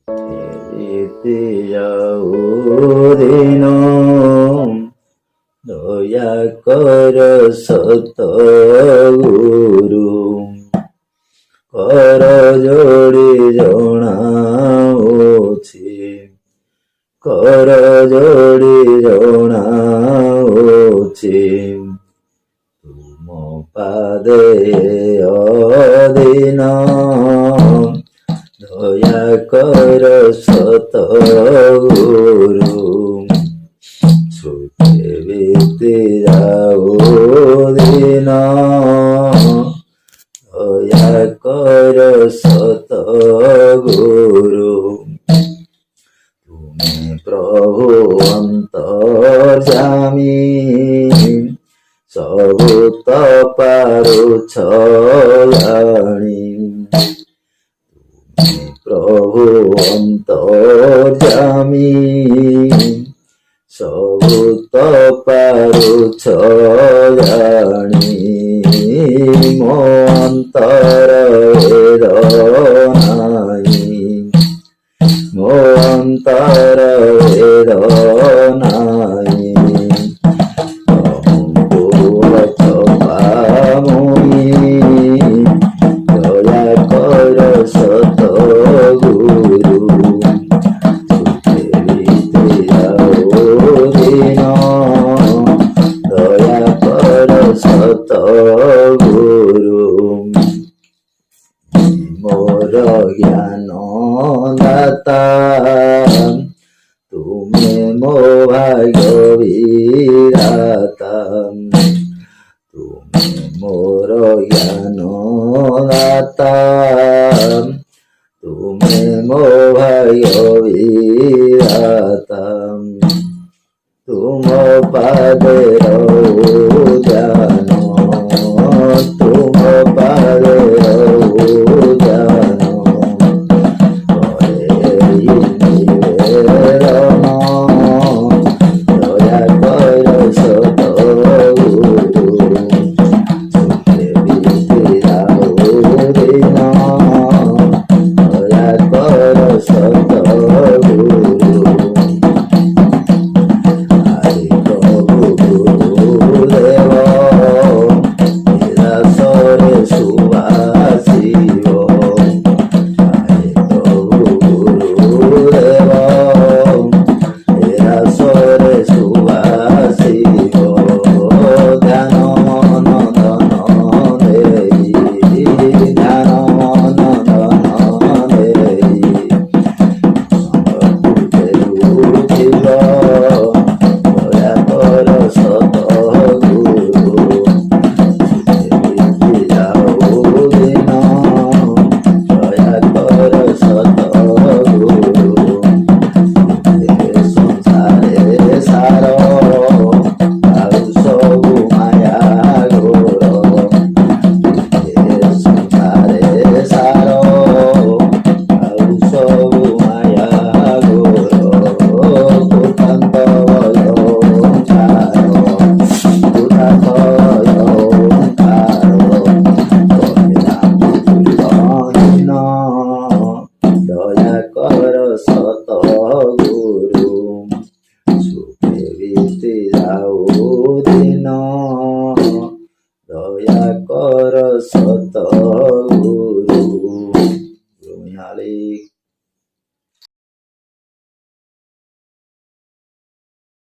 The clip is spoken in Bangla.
ফেরিতে যাও দিন, দয়া কর সতগুরু, কর ଯୋଡ଼ି ଜଣାଉଛି, କର ଯୋଡ଼ି ଜଣାଉଛି, ତୁମ ପାଦେ ଅଦିନ, ଦୟା କର ସତଗୁରୁ, ଛୁଟେ ବିତି ଯାଉ ଦିନ, দয়া কর সতগুরু, তুমি প্রভু অন্তর্যামী, ସବୁ ତ ପାରୁଛ ଜାଣି, তুমি প্রভু অন্তর্যামী, ସବୁ ତ ପାରୁଛ ଜାଣି, ମୋ ଅନ୍ତର ଭେଦ ନାହିଁ, ମୋ ଅନ୍ତର ଭେଦ ନାହିଁ, ଦୟା କର ସତଗୁରୁ, দয়া কর সতগুরু, মোর জ্ঞান দাতা, তুমি মো ভাগ্য বিধাতা, তুমি মোর জ্ঞান দাতা, তুমি মো ভাগ্য বিধাতা, তুম পাদে জান, তুম পাদে জান, নিবেদন, দয়া কর সতগুরু, ছুটে বিতি যাও দিন, দয়া কর সতগুরু, দয়া কর সত